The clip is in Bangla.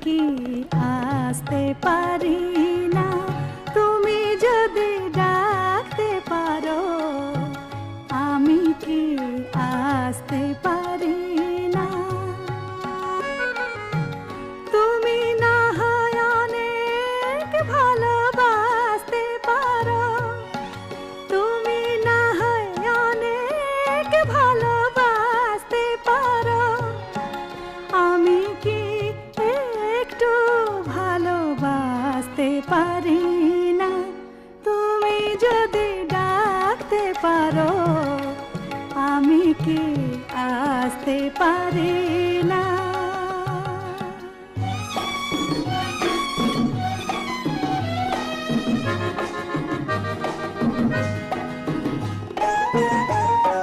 কি আসতে পারি না, তুমি যদি ডাকতে পারো আমি কি আসতে পারি না। তুমি না হয় অনেক ভালোবাসতে পারো, তুমি না হয় অনেক ভালোবাসতে পারো, আমি কি একটু ভালোবাসতে পারি না। তুমি যদি ডাকতে পারো আমি কি আসতে পারি